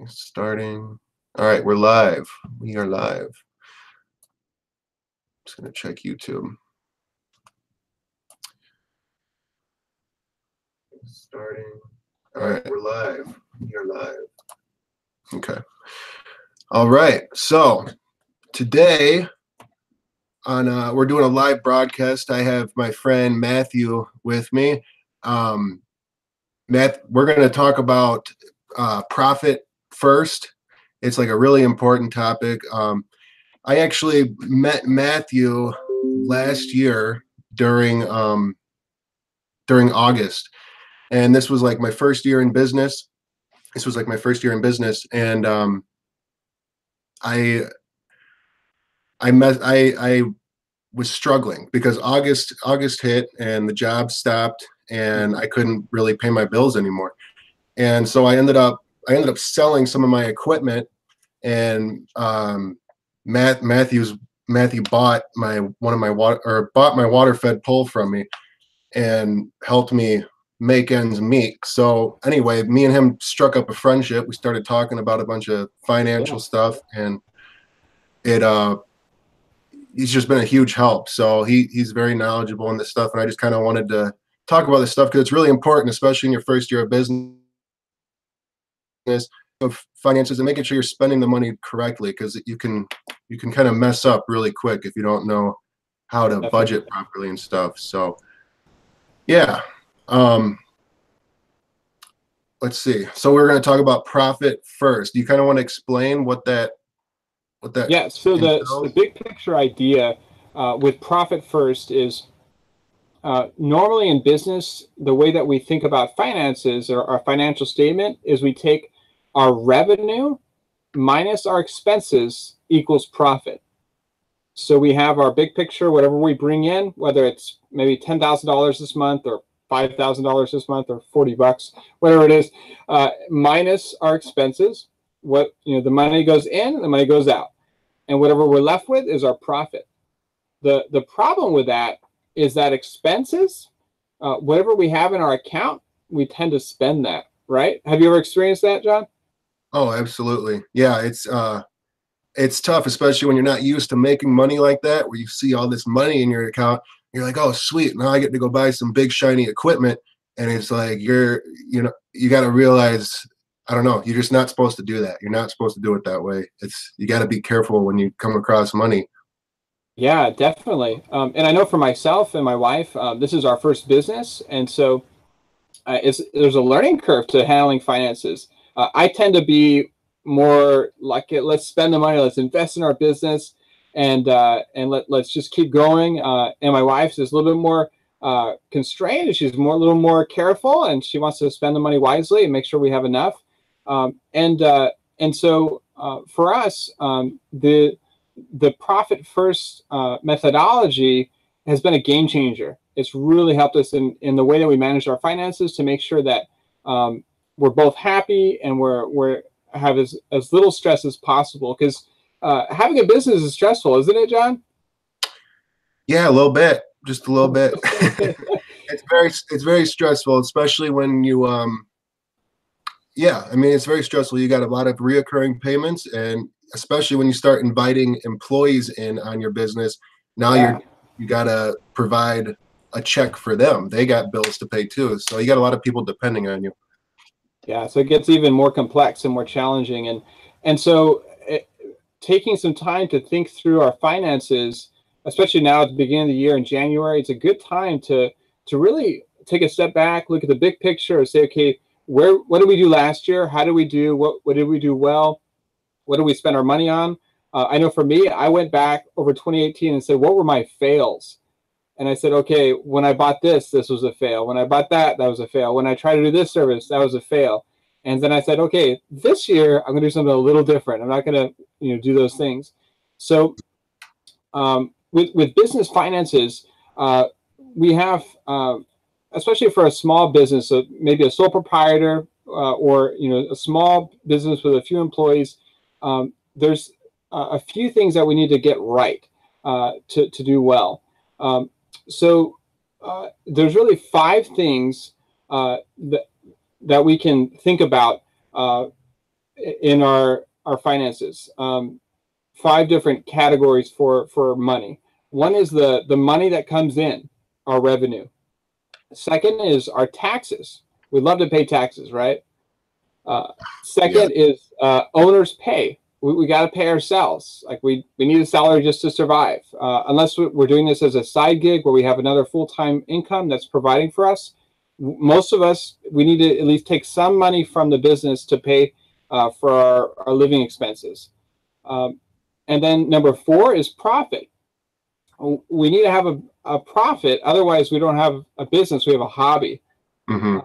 Okay, starting. All right, we're live. We are live. Just gonna check YouTube. Starting. All right, we're live. We are live. Okay. All right. So today we're doing a live broadcast. I have my friend Matthew with me. We're going to talk about profit first. It's like a really important topic. I actually met Matthew last year during August, and this was like my first year in business. And I was struggling because August hit and the job stopped and I couldn't really pay my bills anymore. And so I ended up selling some of my equipment, and Matthew bought my water fed pole from me and helped me make ends meet. So anyway, me and him struck up a friendship. We started talking about a bunch of financial stuff, and he's just been a huge help. So he's very knowledgeable in this stuff, and I just kind of wanted to talk about this stuff because it's really important, especially in your first year of business, of finances, and making sure you're spending the money correctly, because you can kind of mess up really quick if you don't know how to budget properly and stuff. So yeah, let's see. So we're going to talk about profit first. Do you kind of want to explain what that Yeah, so the big picture idea with profit first is normally in business, the way that we think about finances or our financial statement is we take our revenue minus our expenses equals profit. So we have our big picture, whatever we bring in, whether it's maybe $10,000 this month or $5,000 this month or $40, whatever it is, minus our expenses. What, the money goes in, the money goes out, and whatever we're left with is our profit. The problem with that is that expenses, whatever we have in our account, we tend to spend that, right? Have you ever experienced that, John? Oh, absolutely. Yeah, it's tough, especially when you're not used to making money like that, where you see all this money in your account. You're like, oh, sweet, now I get to go buy some big shiny equipment. And it's like you got to realize, I don't know, you're just not supposed to do that. You're not supposed to do it that way. You got to be careful when you come across money. Yeah, definitely. And I know for myself and my wife, this is our first business, and so there's a learning curve to handling finances. I tend to be more like, let's spend the money, let's invest in our business, and let's just keep going. And my wife is a little bit more constrained, and she's a little more careful, and she wants to spend the money wisely and make sure we have enough. And so for us, the profit first methodology has been a game changer. It's really helped us in the way that we manage our finances to make sure that we're both happy and we're have as little stress as possible, because having a business is stressful, isn't it, John? Yeah, a little bit, just a little bit. It's very stressful, especially when you yeah, I mean, it's very stressful. You got a lot of reoccurring payments, and especially when you start inviting employees in on your business, now you got to provide a check for them. They got bills to pay too. So you got a lot of people depending on you. Yeah, so it gets even more complex and more challenging. And so taking some time to think through our finances, especially now at the beginning of the year in January, it's a good time to really take a step back, look at the big picture, and say, okay, what did we do last year? How did we do? What did we do well? What did we spend our money on? I know for me, I went back over 2018 and said, what were my fails? And I said, okay, when I bought this was a fail. When I bought that was a fail. When I tried to do this service, that was a fail. And then I said, okay, this year I'm going to do something a little different. I'm not going to do those things. So with business finances, we have, especially for a small business, so maybe a sole proprietor or a small business with a few employees, there's a few things that we need to get right to do well. So there's really 5 things that we can think about in our finances. 5 different categories for money. One is the money that comes in, our revenue. Second is our taxes. We love to pay taxes, right? Yeah. Second is owner's pay. We got to pay ourselves. Like we need a salary just to survive. Unless we're doing this as a side gig where we have another full-time income that's providing for us. Most of us, we need to at least take some money from the business to pay for our living expenses. And then number 4 is profit. We need to have a profit. Otherwise, we don't have a business. We have a hobby. Mm-hmm.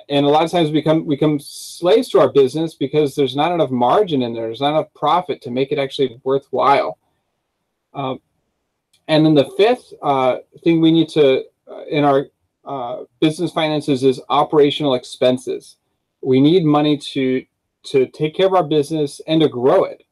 And a lot of times we become slaves to our business because there's not enough margin in there. There's not enough profit to make it actually worthwhile. And then the 5th thing we need to, in our business finances, is operational expenses. We need money to take care of our business and to grow it.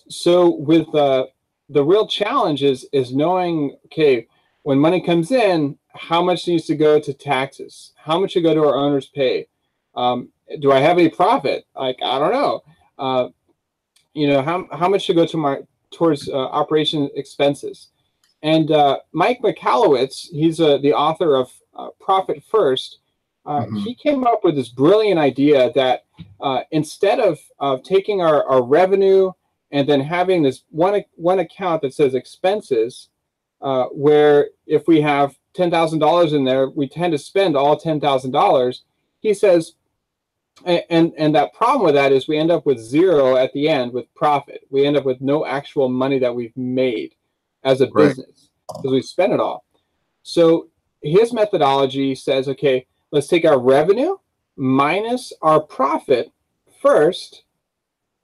So with the real challenge is knowing, okay, when money comes in, how much needs to go to taxes? How much should go to our owner's pay? Do I have any profit? Like, I don't know. How much should go towards operation expenses? And Mike Michalowicz, he's the author of Profit First. He came up with this brilliant idea that instead of taking our revenue and then having this one account that says expenses, where if we have $10,000 in there, we tend to spend all $10,000. He says, and that problem with that is we end up with 0 at the end with profit. We end up with no actual money that we've made as a business because we spent it all. So his methodology says, okay, let's take our revenue minus our profit first,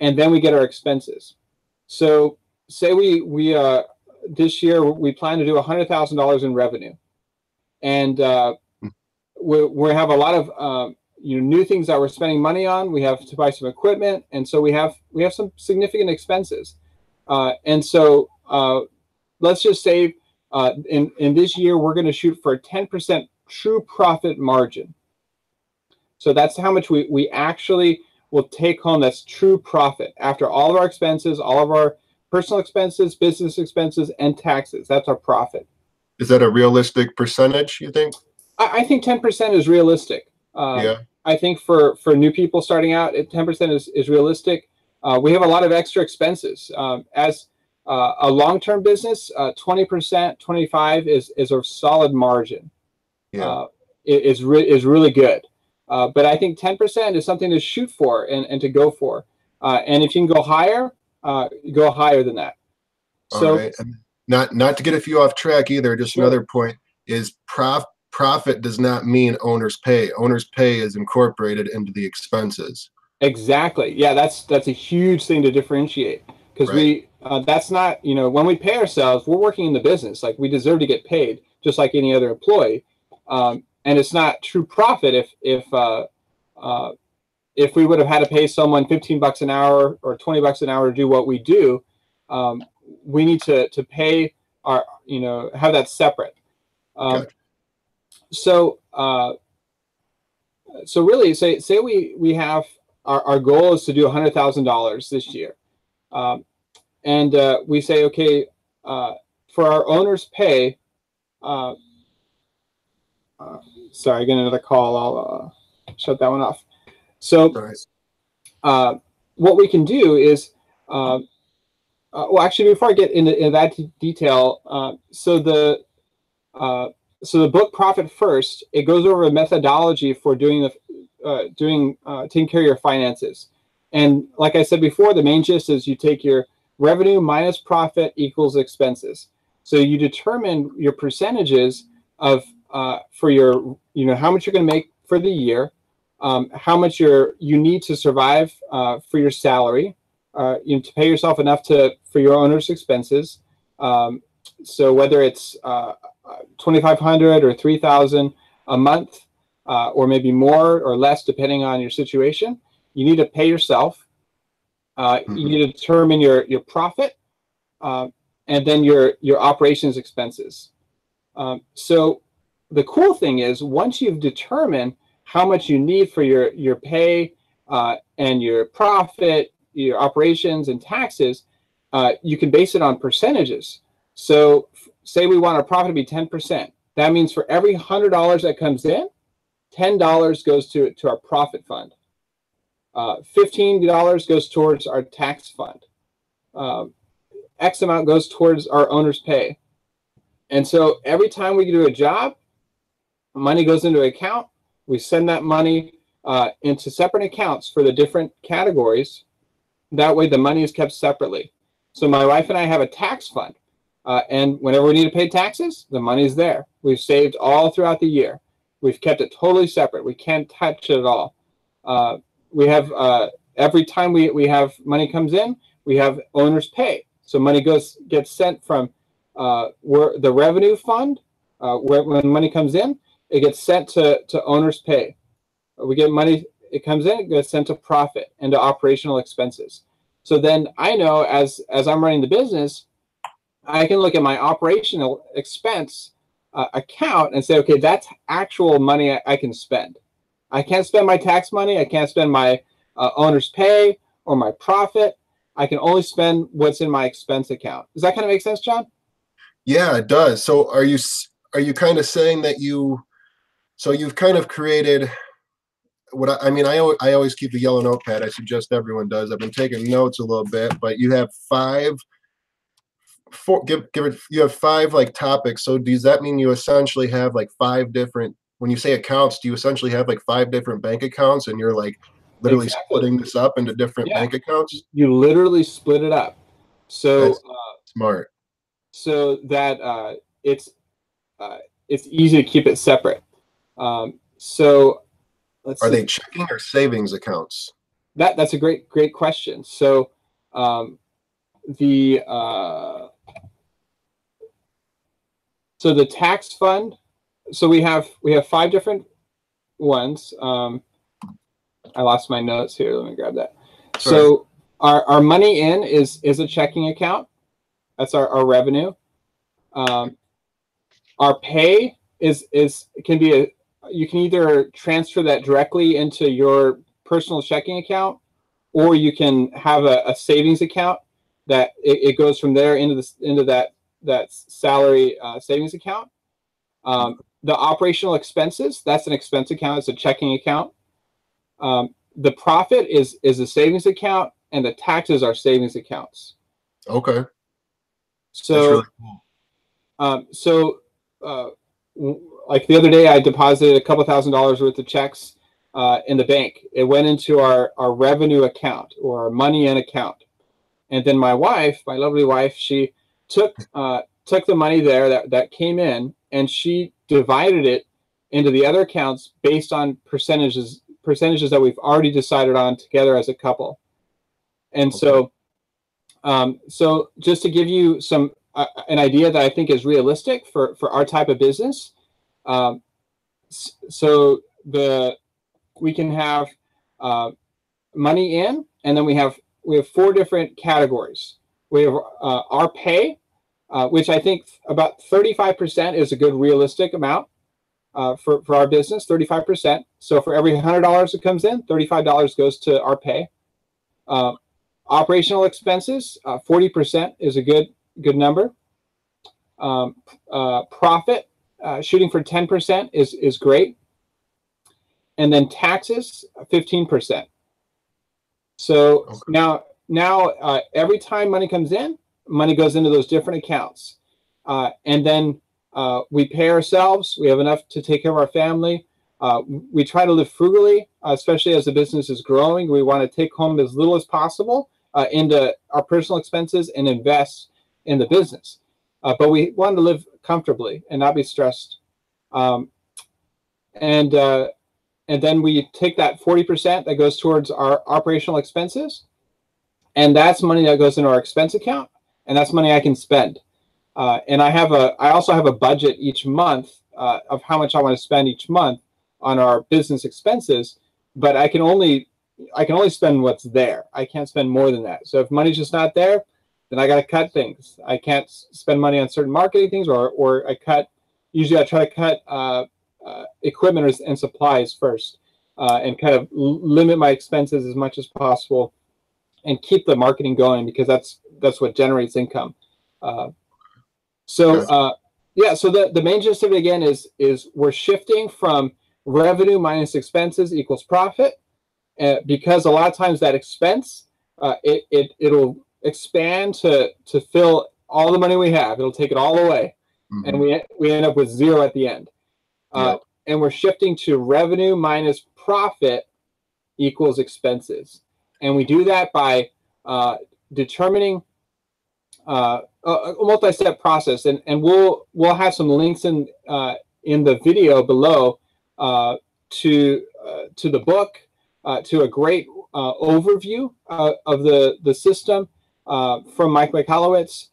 and then we get our expenses. So say we this year we plan to do $100,000 in revenue, and we have a lot of new things that we're spending money on. We have to buy some equipment, and so we have some significant expenses. And so let's just say in this year we're going to shoot for a 10% true profit margin. So that's how much we actually will take home. That's true profit after all of our expenses, all of our personal expenses, business expenses, and taxes. That's our profit. Is that a realistic percentage, you think? I think 10% is realistic. Yeah. I think for new people starting out, 10% is realistic. We have a lot of extra expenses. As a long-term business, 20%, 25% is a solid margin. Yeah. Is really good. But I think 10% is something to shoot for and to go for. And if you can go higher than that. So, all right. And not to get you off track either, just another point is profit does not mean owner's pay. Owner's pay is incorporated into the expenses. Exactly. Yeah, that's a huge thing to differentiate, because that's not, when we pay ourselves, we're working in the business. Like, we deserve to get paid just like any other employee. And it's not true profit if we would have had to pay someone $15 an hour or $20 an hour to do what we do. We need to pay our, have that separate. Gotcha. So really, say we have our goal is to do $100,000 this year, and we say, okay, for our owner's pay. Sorry, I get another call. I'll shut that one off. So, what we can do is, well, actually, before I get into that detail, so the book Profit First, it goes over a methodology for taking care of your finances. And like I said before, the main gist is you take your revenue minus profit equals expenses. So you determine your percentages of for your, how much you're going to make for the year, how much you need to survive for your salary, to pay yourself enough for your owner's expenses. So whether it's $2,500 or $3,000 a month, or maybe more or less depending on your situation, you need to pay yourself. You need to determine your profit, and then your operations expenses. So the cool thing is, once you've determined how much you need for your pay, and your profit, your operations and taxes, you can base it on percentages. So say we want our profit to be 10%. That means for every $100 that comes in, $10 goes to our profit fund. $15 goes towards our tax fund. X amount goes towards our owner's pay. And so every time we do a job, money goes into an account. We send that money into separate accounts for the different categories. That way the money is kept separately. So my wife and I have a tax fund. And whenever we need to pay taxes, the money's there. We've saved all throughout the year. We've kept it totally separate. We can't touch it at all. We have every time we have money comes in, we have owner's pay. So money gets sent from the revenue fund. When money comes in, it gets sent to owner's pay. We get money, it comes in, it gets sent to profit and to operational expenses. So then I know as I'm running the business, I can look at my operational expense account and say, okay, that's actual money I can spend. I can't spend my tax money. I can't spend my owner's pay or my profit. I can only spend what's in my expense account. Does that kind of make sense, John? Yeah, it does. So are you kind of saying that you've kind of created what I mean, I always keep a yellow notepad. I suggest everyone does. I've been taking notes a little bit, but you have you have five like topics. So does that mean you essentially have like five different, when you say accounts, do you essentially have like five different bank accounts and you're like literally splitting this up into different bank accounts? You literally split it up. So that's smart. So that it's easy to keep it separate. So let's see. Are they checking or savings accounts? That's a great question. So the tax fund. So we have five different ones. I lost my notes here. Let me grab that. Sorry. So our money in is a checking account. That's our revenue. Our pay can be you can either transfer that directly into your personal checking account, or you can have a savings account that it goes from there into that salary savings account. The operational expenses, that's an expense account. It's a checking account. The profit is a savings account, and the taxes are savings accounts. Okay. So, that's really cool. Like the other day, I deposited a couple $1,000s worth of checks in the bank. It went into our revenue account, or our money in account. And then my wife, my lovely wife, she took the money there that came in, and she divided it into the other accounts based on percentages that we've already decided on together as a couple. And okay. So just to give you an idea that I think is realistic for our type of business, we can have money in, and then we have four different categories. We have our pay, which I think about 35% is a good realistic amount for our business. 35%. So for every $100 that comes in, $35 goes to our pay. Operational expenses, 40% is a good number. Profit, shooting for 10% is great. And then taxes, 15%. So okay. Now every time money comes in, money goes into those different accounts. And then we pay ourselves. We have enough to take care of our family. We try to live frugally, especially as the business is growing. We want to take home as little as possible into our personal expenses and invest in the business. But we want to live comfortably and not be stressed. And then we take that 40% that goes towards our operational expenses, and that's money that goes into our expense account, and that's money I can spend. And I also have a budget each month of how much I want to spend each month on our business expenses, but I can only spend what's there. I can't spend more than that. So if money's just not there, then I got to cut things. I can't spend money on certain marketing things, or usually I try to cut equipment and supplies first. and kind of limit my expenses as much as possible and keep the marketing going, because that's what generates income. So yeah, so the main gist of it again is we're shifting from revenue minus expenses equals profit, because a lot of times that expense it'll expand to fill all the money we have. It'll take it all away, and we end up with zero at the end. And we're shifting to revenue minus profit equals expenses, and we do that by determining a multi-step process, and we'll have some links in the video below to the book, to a great overview of the system from Mike Michalowicz,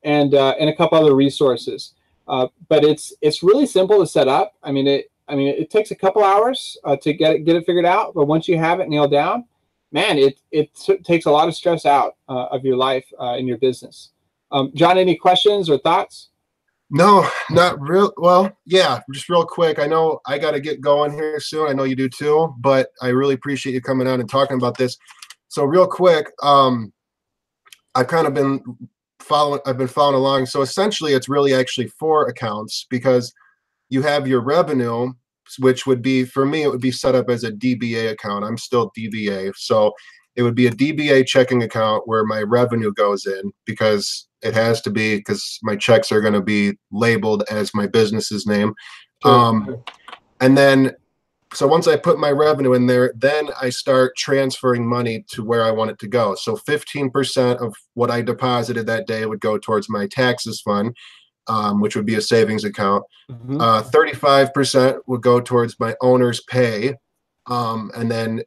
and a couple other resources. But it's really simple to set up. I mean, it takes a couple hours to get it figured out, but once you have it nailed down, man, it takes a lot of stress out of your life in your business. John, any questions or thoughts? No, not real. Well, yeah, just real quick. I know I got to get going here soon. I know you do too, but I really appreciate you coming on and talking about this. So real quick, I've kind of been following along. So essentially it's really actually 4 accounts, because you have your revenue, which would be, for me, it would be set up as a DBA account. I'm still DBA. So it would be a DBA checking account where my revenue goes in, because it has to be, because my checks are going to be labeled as my business's name. And then, so once I put my revenue in there, then I start transferring money to where I want it to go. So 15% of what I deposited that day would go towards my taxes fund, which would be a savings account. 35% would go towards my owner's pay. And then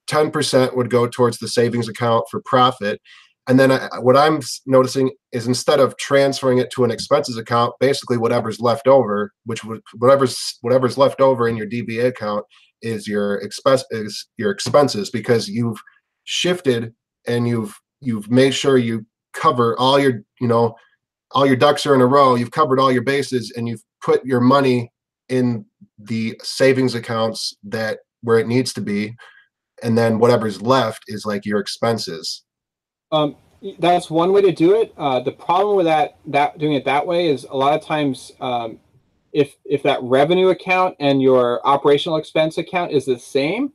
10% would go towards the savings account for profit. And then what I'm noticing is, instead of transferring it to an expenses account, basically whatever's left over, whatever's left over in your DBA account is your expenses, because you've shifted and you've made sure you cover all your, all your ducks are in a row. You've covered all your bases, and you've put your money in the savings accounts where it needs to be. And then whatever's left is like your expenses. That's one way to do it. The problem with that doing it that way is, a lot of times, if that revenue account and your operational expense account is the same,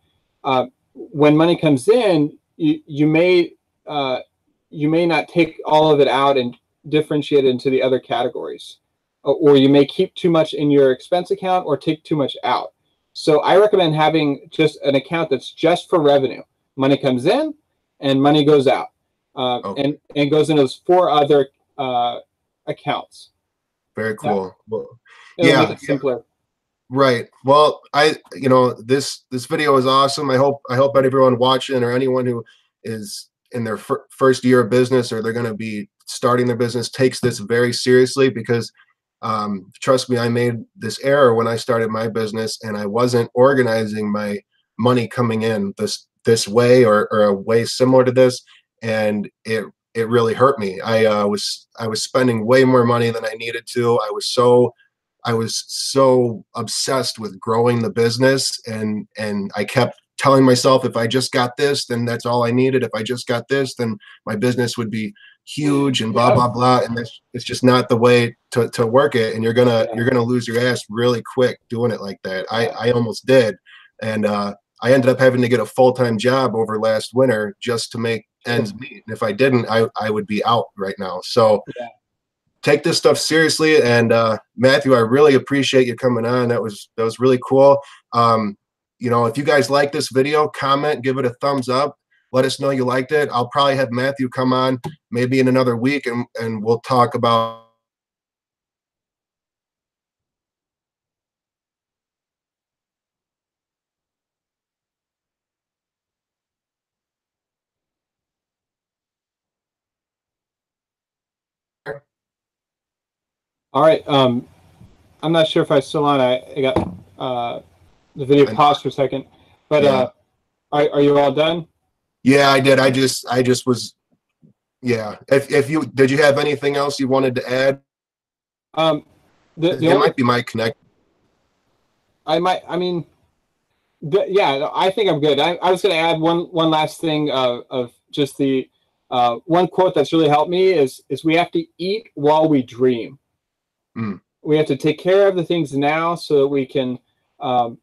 when money comes in, you may not take all of it out and differentiate it into the other categories, or you may keep too much in your expense account or take too much out. So I recommend having just an account that's just for revenue. Money comes in and money goes out. And goes into those 4 other accounts. Very cool. Well, it'll make it simpler. Right. Well, this video is awesome. I hope everyone watching, or anyone who is in their first year of business, or they're going to be starting their business, takes this very seriously, because trust me, I made this error when I started my business, and I wasn't organizing my money coming in this way, or a way similar to this. And it really hurt me. I was spending way more money than I needed to. I was so obsessed with growing the business, and I kept telling myself, if I just got this, then that's all I needed. If I just got this, then my business would be huge, and blah blah blah. And it's just not the way to work it. And you're gonna lose your ass really quick doing it like that. I almost did, and I ended up having to get a full-time job over last winter just to make ends meet. And if I didn't, I would be out right now. So take this stuff seriously. And Matthew, I really appreciate you coming on. That was really cool. If you guys like this video, comment, give it a thumbs up. Let us know you liked it. I'll probably have Matthew come on maybe in another week, and we'll talk about All right. I'm not sure if I'm still on. I got the video paused for a second, but are you all done? Yeah, I did. I just was. Yeah. If you did, you have anything else you wanted to add? It might be my connect. I mean, Yeah, I think I'm good. I was going to add one last thing of just the one quote that's really helped me is we have to eat while we dream. Mm. We have to take care of the things now so that we can um,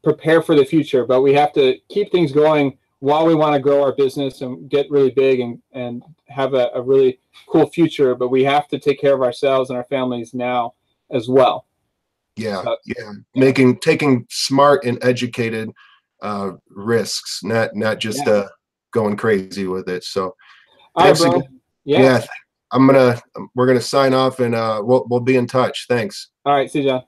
prepare for the future. But we have to keep things going while we want to grow our business and get really big and have a really cool future. But we have to take care of ourselves and our families now as well. Yeah, So, yeah. yeah, Taking smart and educated risks, not just yeah. going crazy with it. So All right, thanks again. bro. Yeah. Yeah, we're gonna sign off and we'll be in touch. Thanks. All right. See you, John.